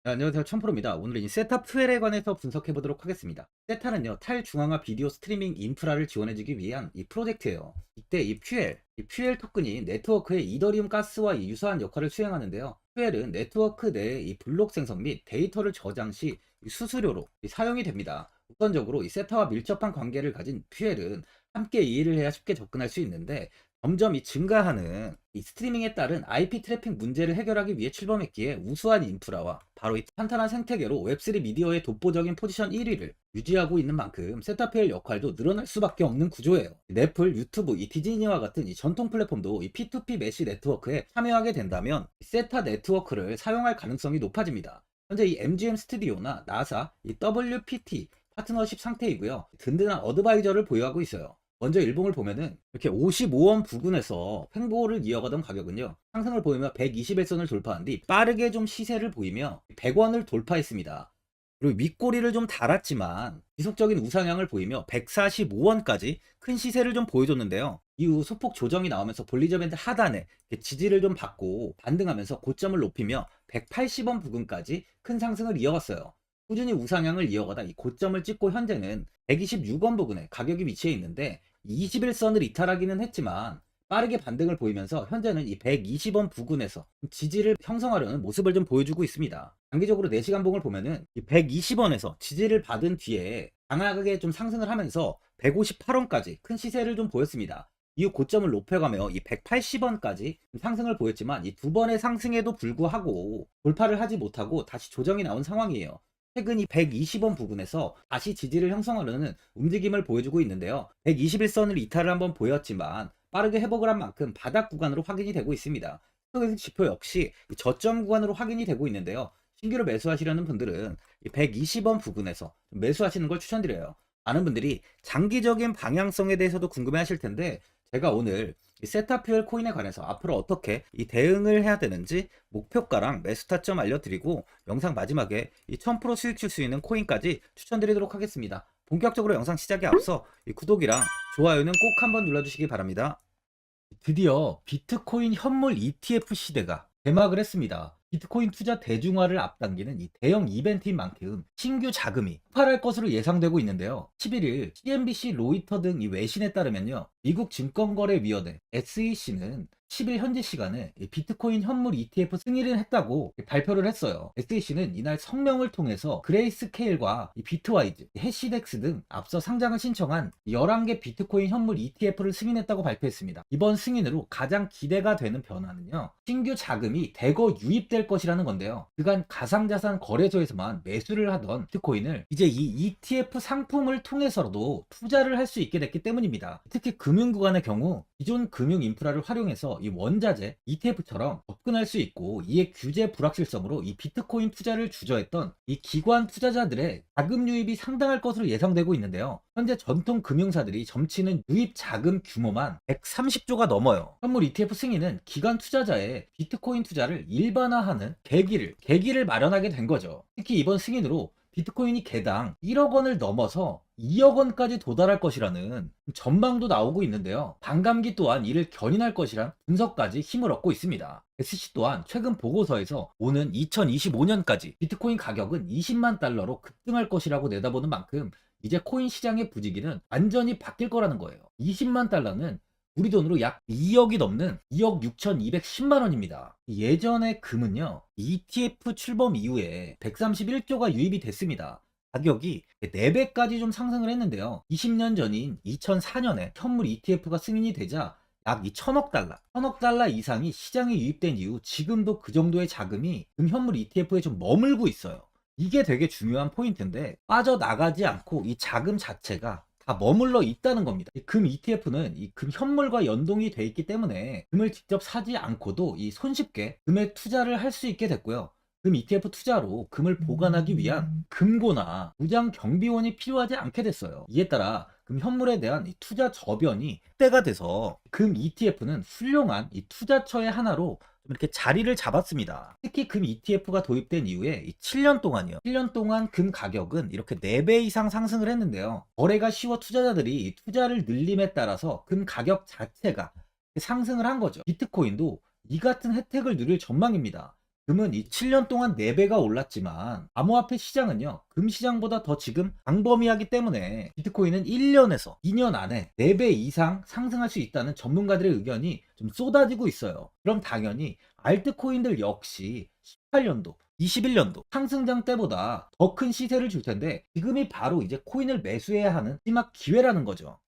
네, 안녕하세요. 천프로입니다. 오늘은 이 세타 퓨엘에 관해서 분석해 보도록 하겠습니다. 세타는요, 탈중앙화 비디오 스트리밍 인프라를 지원해주기 위한 이 프로젝트예요. 이때 이 퓨엘 토큰이 네트워크의 이더리움 가스와 이 유사한 역할을 수행하는데요. 퓨엘은 네트워크 내의 이 블록 생성 및 데이터를 저장 시 이 수수료로 사용이 됩니다. 우선적으로 이 세타와 밀접한 관계를 가진 퓨엘은 함께 이해를 해야 쉽게 접근할 수 있는데, 점점 이 증가하는 이 스트리밍에 따른 IP 트래픽 문제를 해결하기 위해 출범했기에 우수한 인프라와 바로 이 탄탄한 생태계로 웹3 미디어의 독보적인 포지션 1위를 유지하고 있는 만큼 세타페일 역할도 늘어날 수밖에 없는 구조예요. 넷플, 유튜브, 이 디즈니와 같은 이 전통 플랫폼도 이 P2P 메시 네트워크에 참여하게 된다면 이 세타 네트워크를 사용할 가능성이 높아집니다. 현재 이 MGM 스튜디오나 나사, 이 WPT 파트너십 상태이고요. 든든한 어드바이저를 보유하고 있어요. 먼저 일봉을 보면은 이렇게 55원 부근에서 횡보를 이어가던 가격은요, 상승을 보이며 121선을 돌파한 뒤 빠르게 좀 시세를 보이며 100원을 돌파했습니다. 그리고 윗꼬리를 좀 달았지만 지속적인 우상향을 보이며 145원까지 큰 시세를 좀 보여줬는데요. 이후 소폭 조정이 나오면서 볼리저 밴드 하단에 지지를 좀 받고 반등하면서 고점을 높이며 180원 부근까지 큰 상승을 이어갔어요. 꾸준히 우상향을 이어가다 이 고점을 찍고 현재는 126원 부근에 가격이 위치해 있는데, 21선을 이탈하기는 했지만 빠르게 반등을 보이면서 현재는 이 120원 부근에서 지지를 형성하려는 모습을 좀 보여주고 있습니다. 단기적으로 4시간 봉을 보면은 이 120원에서 지지를 받은 뒤에 강하게 좀 상승을 하면서 158원까지 큰 시세를 좀 보였습니다. 이후 고점을 높여가며 이 180원까지 상승을 보였지만 이 두 번의 상승에도 불구하고 돌파를 하지 못하고 다시 조정이 나온 상황이에요. 최근 이 120원 부근에서 다시 지지를 형성하려는 움직임을 보여주고 있는데요. 121선을 이탈을 한번 보였지만 빠르게 회복을 한 만큼 바닥 구간으로 확인이 되고 있습니다. 스톡 지표 역시 저점 구간으로 확인이 되고 있는데요. 신규로 매수하시려는 분들은 120원 부근에서 매수하시는 걸 추천드려요. 많은 분들이 장기적인 방향성에 대해서도 궁금해 하실 텐데, 제가 오늘 이 세타퓨엘 코인에 관해서 앞으로 어떻게 이 대응을 해야 되는지 목표가랑 매수 타점 알려드리고, 영상 마지막에 이 1000% 수익 줄 수 있는 코인까지 추천드리도록 하겠습니다. 본격적으로 영상 시작에 앞서 이 구독이랑 좋아요는 꼭 한번 눌러주시기 바랍니다. 드디어 비트코인 현물 ETF 시대가 개막을 했습니다. 비트코인 투자 대중화를 앞당기는 이 대형 이벤트인 만큼 신규 자금이 폭발할 것으로 예상되고 있는데요. 11일 CNBC, 로이터 등 이 외신에 따르면요, 미국 증권거래위원회 SEC는 10일 현지 시간에 이 비트코인 현물 ETF 승인을 했다고 발표를 했어요. SEC는 이날 성명을 통해서 그레이스케일과 이 비트와이즈, 해시덱스 등 앞서 상장을 신청한 11개 비트코인 현물 ETF를 승인했다고 발표했습니다. 이번 승인으로 가장 기대가 되는 변화는요, 신규 자금이 대거 유입될 것이라는 건데요. 그간 가상자산 거래소에서만 매수를 하던 비트코인을 이제 이 ETF 상품을 통해서도 투자를 할 수 있게 됐기 때문입니다. 특히 금융구간의 경우 기존 금융 인프라를 활용해서 이 원자재 ETF처럼 접근할 수 있고, 이에 규제 불확실성으로 이 비트코인 투자를 주저했던 이 기관 투자자들의 자금 유입이 상당할 것으로 예상되고 있는데요. 현재 전통 금융사들이 점치는 유입 자금 규모만 130조가 넘어요. 현물 ETF 승인은 기관 투자자의 비트코인 투자를 일반화하는 계기를 마련하게 된 거죠. 특히 이번 승인으로 비트코인이 개당 1억 원을 넘어서 2억 원까지 도달할 것이라는 전망도 나오고 있는데요. 반감기 또한 이를 견인할 것이란 분석까지 힘을 얻고 있습니다. SC 또한 최근 보고서에서 오는 2025년까지 비트코인 가격은 20만 달러로 급등할 것이라고 내다보는 만큼 이제 코인 시장의 부지기는 완전히 바뀔 거라는 거예요. 20만 달러는 우리 돈으로 약 2억이 넘는 2억 6,210만 원입니다. 예전에 금은요, ETF 출범 이후에 131조가 유입이 됐습니다. 가격이 4배까지 좀 상승을 했는데요. 20년 전인 2004년에 현물 ETF가 승인이 되자 약 1000억 달러 이상이 시장에 유입된 이후 지금도 그 정도의 자금이 현물 ETF에 좀 머물고 있어요. 이게 되게 중요한 포인트인데, 빠져나가지 않고 이 자금 자체가 다 머물러 있다는 겁니다. 금 ETF는 이 금 현물과 연동이 돼 있기 때문에 금을 직접 사지 않고도 이 손쉽게 금에 투자를 할 수 있게 됐고요. 금 ETF 투자로 금을 보관하기 위한 금고나 무장 경비원이 필요하지 않게 됐어요. 이에 따라 금 현물에 대한 이 투자 저변이 확대가 돼서 금 ETF는 훌륭한 이 투자처의 하나로 좀 이렇게 자리를 잡았습니다. 특히 금 ETF가 도입된 이후에 7년 동안이요. 7년 동안 금 가격은 이렇게 4배 이상 상승을 했는데요. 거래가 쉬워 투자자들이 투자를 늘림에 따라서 금 가격 자체가 상승을 한 거죠. 비트코인도 이 같은 혜택을 누릴 전망입니다. 금은 이 7년 동안 4배가 올랐지만 암호화폐 시장은요, 금 시장보다 더 지금 광범위하기 때문에 비트코인은 1년에서 2년 안에 4배 이상 상승할 수 있다는 전문가들의 의견이 좀 쏟아지고 있어요. 그럼 당연히 알트코인들 역시 18년도 21년도 상승장 때보다 더 큰 시세를 줄 텐데, 지금이 바로 이제 코인을 매수해야 하는 마지막 기회라는 거죠.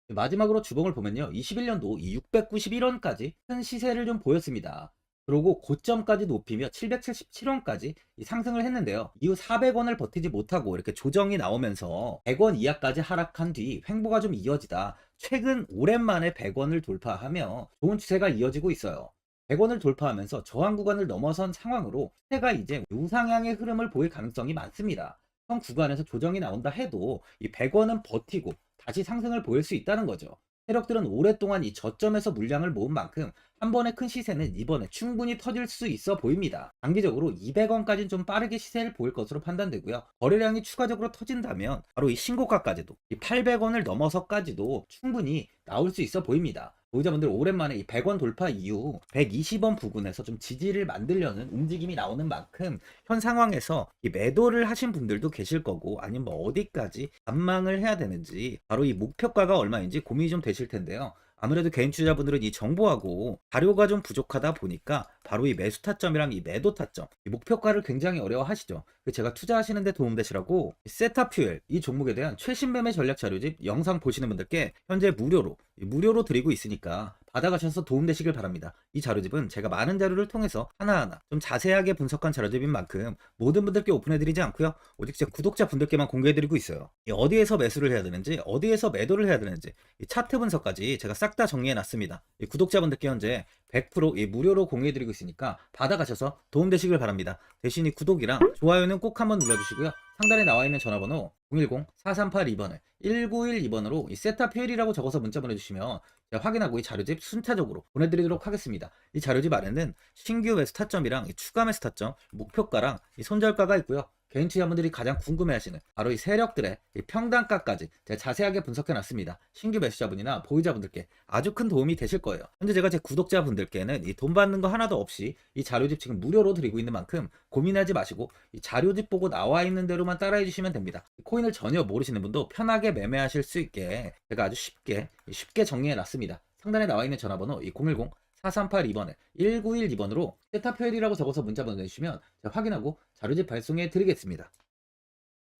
마지막으로 주봉을 보면요, 21년도 이 691원까지 큰 시세를 좀 보였습니다. 그리고 고점까지 높이며 777원까지 상승을 했는데요, 이후 400원을 버티지 못하고 이렇게 조정이 나오면서 100원 이하까지 하락한 뒤 횡보가 좀 이어지다 최근 오랜만에 100원을 돌파하며 좋은 추세가 이어지고 있어요. 100원을 돌파하면서 저항 구간을 넘어선 상황으로 시세가 이제 우상향의 흐름을 보일 가능성이 많습니다. 현 구간에서 조정이 나온다 해도 이 100원은 버티고 다시 상승을 보일 수 있다는 거죠. 세력들은 오랫동안 이 저점에서 물량을 모은 만큼 한 번의 큰 시세는 이번에 충분히 터질 수 있어 보입니다. 단기적으로 200원까지는 좀 빠르게 시세를 보일 것으로 판단되고요. 거래량이 추가적으로 터진다면 바로 이 신고가까지도 이 800원을 넘어서까지도 충분히 나올 수 있어 보입니다. 보유자분들 오랜만에 이 100원 돌파 이후 120원 부근에서 좀 지지를 만들려는 움직임이 나오는 만큼 현 상황에서 이 매도를 하신 분들도 계실 거고, 아니면 뭐 어디까지 관망을 해야 되는지, 바로 이 목표가가 얼마인지 고민이 좀 되실 텐데요. 아무래도 개인 투자자분들은 이 정보하고 자료가 좀 부족하다 보니까 바로 이 매수 타점이랑 이 매도 타점, 이 목표가를 굉장히 어려워하시죠. 제가 투자하시는 데 도움되시라고 세타퓨엘 이 종목에 대한 최신 매매 전략 자료집 영상 보시는 분들께 현재 무료로 드리고 있으니까 받아가셔서 도움되시길 바랍니다. 이 자료집은 제가 많은 자료를 통해서 하나하나 좀 자세하게 분석한 자료집인 만큼 모든 분들께 오픈해드리지 않고요, 오직 제 구독자분들께만 공개해드리고 있어요. 어디에서 매수를 해야 되는지, 어디에서 매도를 해야 되는지, 이 차트 분석까지 제가 싹 다 정리해놨습니다. 구독자분들께 현재 100% 무료로 공유해드리고 있으니까 받아가셔서 도움되시길 바랍니다. 대신 이 구독이랑 좋아요는 꼭 한번 눌러주시고요. 상단에 나와있는 전화번호 010-4382번을 1912번으로 이 세타퓨엘이라고 적어서 문자 보내주시면 제가 확인하고 이 자료집 순차적으로 보내드리도록 하겠습니다. 이 자료집 안에는 신규 매수 타점이랑 이 추가 매수 타점, 목표가랑 이 손절가가 있고요. 개인 투자분들이 가장 궁금해하시는 바로 이 세력들의 이 평단가까지 제가 자세하게 분석해놨습니다. 신규 매수자분이나 보유자분들께 아주 큰 도움이 되실 거예요. 현재 제가 제 구독자분들께는 이 돈 받는 거 하나도 없이 이 자료집 지금 무료로 드리고 있는 만큼 고민하지 마시고 이 자료집 보고 나와 있는 대로만 따라해 주시면 됩니다. 코인을 전혀 모르시는 분도 편하게 매매하실 수 있게 제가 아주 쉽게 정리해놨습니다. 상단에 나와 있는 전화번호 010 4382번에 1912번으로 세타퓨엘이라고 적어서 문자 보내주시면 제가 확인하고 자료집 발송해 드리겠습니다.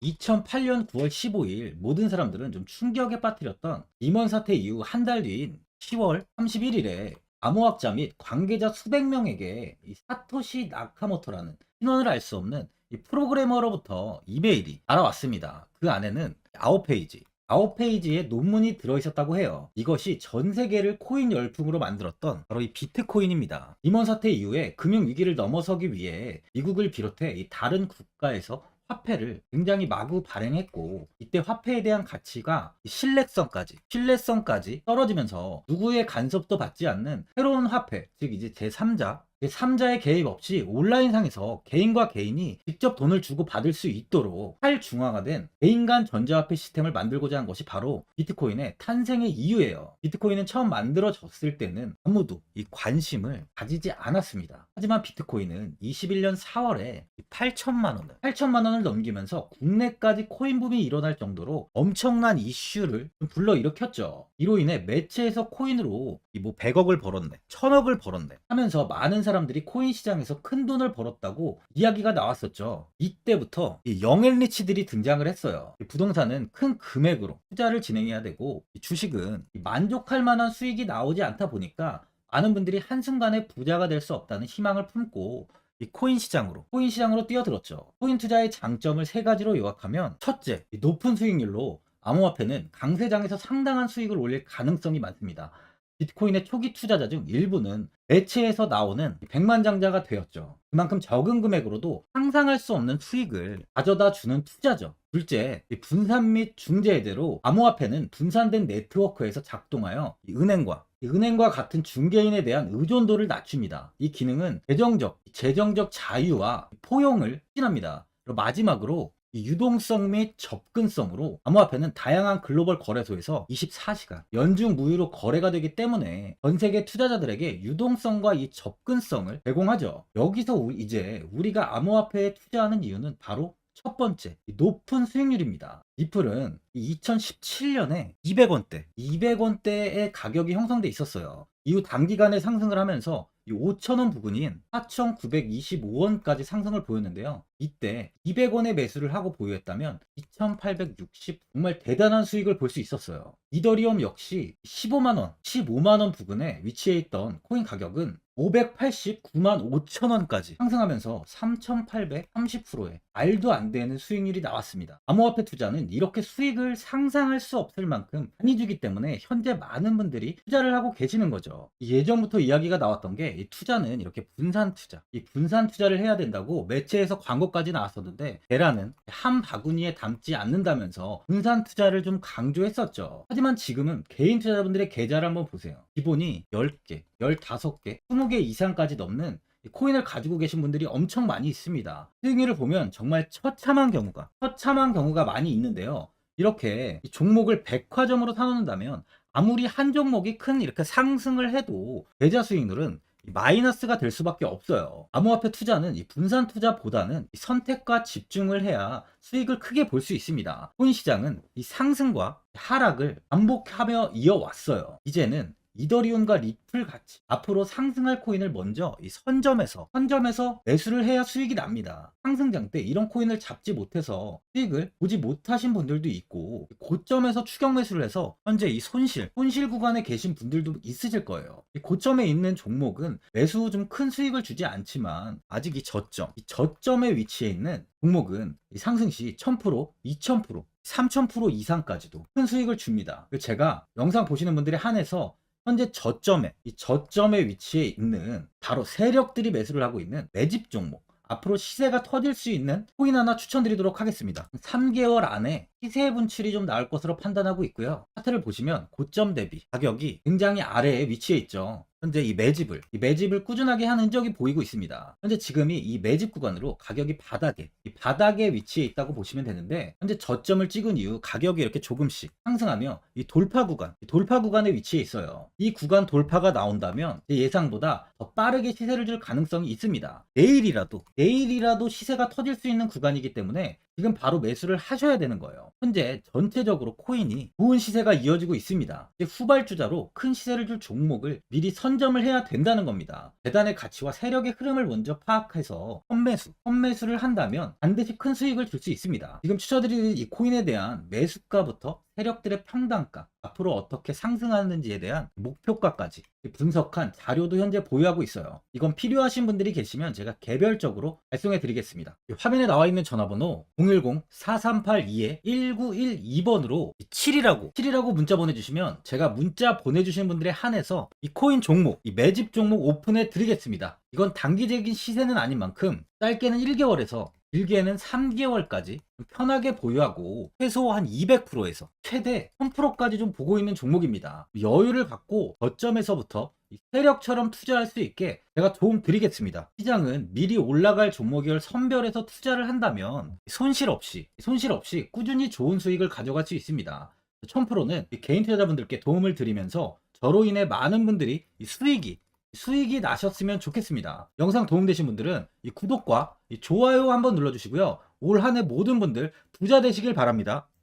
2008년 9월 15일 모든 사람들은 좀 충격에 빠뜨렸던 리먼 사태 이후 한 달 뒤인 10월 31일에 암호학자 및 관계자 수백 명에게 이 사토시 나카모토라는 신원을 알 수 없는 이 프로그래머로부터 이메일이 날아왔습니다. 그 안에는 9페이지의 논문이 들어있었다고 해요. 이것이 전 세계를 코인 열풍으로 만들었던 바로 이 비트코인입니다. 리먼 사태 이후에 금융위기를 넘어서기 위해 미국을 비롯해 이 다른 국가에서 화폐를 굉장히 마구 발행했고, 이때 화폐에 대한 가치가 신뢰성까지 떨어지면서 누구의 간섭도 받지 않는 새로운 화폐, 즉 이제 제3자의 개입 없이 온라인상에서 개인과 개인이 직접 돈을 주고 받을 수 있도록 탈중앙화된 개인 간 전자화폐 시스템을 만들고자 한 것이 바로 비트코인의 탄생의 이유예요. 비트코인은 처음 만들어졌을 때는 아무도 이 관심을 가지지 않았습니다. 하지만 비트코인은 21년 4월에 8천만 원을 넘기면서 국내까지 코인 붐이 일어날 정도로 엄청난 이슈를 불러일으켰죠. 이로 인해 매체에서 코인으로 100억을 벌었네, 1000억을 벌었네 하면서 많은 사람들이 코인 시장에서 큰 돈을 벌었다고 이야기가 나왔었죠. 이때부터 이 영앤리치들이 등장을 했어요. 부동산은 큰 금액으로 투자를 진행해야 되고, 주식은 만족할 만한 수익이 나오지 않다 보니까 많은 분들이 한순간에 부자가 될 수 없다는 희망을 품고 이 코인 시장으로 뛰어들었죠. 코인 투자의 장점을 세 가지로 요약하면, 첫째, 높은 수익률로 암호화폐는 강세장에서 상당한 수익을 올릴 가능성이 많습니다. 비트코인의 초기 투자자 중 일부는 매체에서 나오는 백만장자가 되었죠. 그만큼 적은 금액으로도 상상할 수 없는 수익을 가져다 주는 투자죠. 둘째, 분산 및 중재제로 암호화폐는 분산된 네트워크에서 작동하여 은행과 같은 중개인에 대한 의존도를 낮춥니다. 이 기능은 재정적 자유와 포용을 추진합니다. 그리고 마지막으로 이 유동성 및 접근성으로 암호화폐는 다양한 글로벌 거래소에서 24시간 연중 무휴로 거래가 되기 때문에 전 세계 투자자들에게 유동성과 이 접근성을 제공하죠. 여기서 이제 우리가 암호화폐에 투자하는 이유는 바로 첫 번째, 이 높은 수익률입니다. 리플은 2017년에 200원대의 가격이 형성돼 있었어요. 이후 단기간에 상승을 하면서 이 5,000원 부근인 4,925원까지 상승을 보였는데요. 이때 200원에 매수를 하고 보유했다면 2,860 정말 대단한 수익을 볼 수 있었어요. 이더리움 역시 15만원 부근에 위치해 있던 코인 가격은 589만 5천원까지 상승하면서 3,830%의 말도 안 되는 수익률이 나왔습니다. 암호화폐 투자는 이렇게 수익을 상상할 수 없을 만큼 많이 주기 때문에 현재 많은 분들이 투자를 하고 계시는 거죠. 예전부터 이야기가 나왔던 게 이 투자는 이렇게 분산 투자, 이 분산 투자를 해야 된다고 매체에서 광고까지 나왔었는데 테라는 한 바구니에 담지 않는다면서 분산 투자를 좀 강조했었죠. 하지만 지금은 개인 투자자분들의 계좌를 한번 보세요. 기본이 10개, 15개, 20개 이상까지 넘는 코인을 가지고 계신 분들이 엄청 많이 있습니다. 수익률을 보면 정말 처참한 경우가 많이 있는데요. 이렇게 종목을 백화점으로 사놓는다면 아무리 한 종목이 큰 이렇게 상승을 해도 계좌 수익률은 마이너스가 될 수밖에 없어요. 암호화폐 투자는 이 분산 투자보다는 이 선택과 집중을 해야 수익을 크게 볼 수 있습니다. 코인 시장은 이 상승과 하락을 반복하며 이어왔어요. 이제는 이더리움과 리플 같이 앞으로 상승할 코인을 먼저 이 선점에서 매수를 해야 수익이 납니다. 상승장 때 이런 코인을 잡지 못해서 수익을 보지 못하신 분들도 있고, 고점에서 추격 매수를 해서 현재 이 손실 구간에 계신 분들도 있으실 거예요. 이 고점에 있는 종목은 매수 후 좀 큰 수익을 주지 않지만 아직 이 저점에 위치해 있는 종목은 이 상승 시 1000%, 2000%, 3000% 이상까지도 큰 수익을 줍니다. 제가 영상 보시는 분들에 한해서 현재 저점에 위치해 있는 바로 세력들이 매수를 하고 있는 매집 종목, 앞으로 시세가 터질 수 있는 코인 하나 추천드리도록 하겠습니다. 3개월 안에 시세 분출이 좀 나올 것으로 판단하고 있고요. 차트를 보시면 고점 대비 가격이 굉장히 아래에 위치해 있죠. 현재 이 매집을 꾸준하게 한 흔적이 보이고 있습니다. 현재 지금이 이 매집 구간으로 가격이 바닥에 위치해 있다고 보시면 되는데, 현재 저점을 찍은 이후 가격이 이렇게 조금씩 상승하며 이 돌파 구간에 위치해 있어요. 이 구간 돌파가 나온다면 제 예상보다 더 빠르게 시세를 줄 가능성이 있습니다. 내일이라도 시세가 터질 수 있는 구간이기 때문에 지금 바로 매수를 하셔야 되는 거예요. 현재 전체적으로 코인이 좋은 시세가 이어지고 있습니다. 이제 후발주자로 큰 시세를 줄 종목을 미리 선점을 해야 된다는 겁니다. 재단의 가치와 세력의 흐름을 먼저 파악해서 선매수를 한다면 반드시 큰 수익을 줄 수 있습니다. 지금 추천드리는 이 코인에 대한 매수가부터 세력들의 평단가, 앞으로 어떻게 상승하는지에 대한 목표가까지 분석한 자료도 현재 보유하고 있어요. 이건 필요하신 분들이 계시면 제가 개별적으로 발송해 드리겠습니다. 화면에 나와 있는 전화번호 010-4382-1912번으로 7이라고 문자 보내주시면 제가 문자 보내주신 분들에 한해서 이 코인 종목, 이 매집 종목 오픈해 드리겠습니다. 이건 단기적인 시세는 아닌 만큼 짧게는 1개월에서 길게는 3개월까지 편하게 보유하고 최소 한 200%에서 최대 1000%까지 좀 보고 있는 종목입니다. 여유를 갖고 저점에서부터 세력처럼 투자할 수 있게 제가 도움 드리겠습니다. 시장은 미리 올라갈 종목을 선별해서 투자를 한다면 손실 없이 꾸준히 좋은 수익을 가져갈 수 있습니다. 1000%는 개인 투자자분들께 도움을 드리면서 저로 인해 많은 분들이 수익이 나셨으면 좋겠습니다. 영상 도움되신 분들은 이 구독과 이 좋아요 한번 눌러주시고요. 올 한 해 모든 분들 부자 되시길 바랍니다.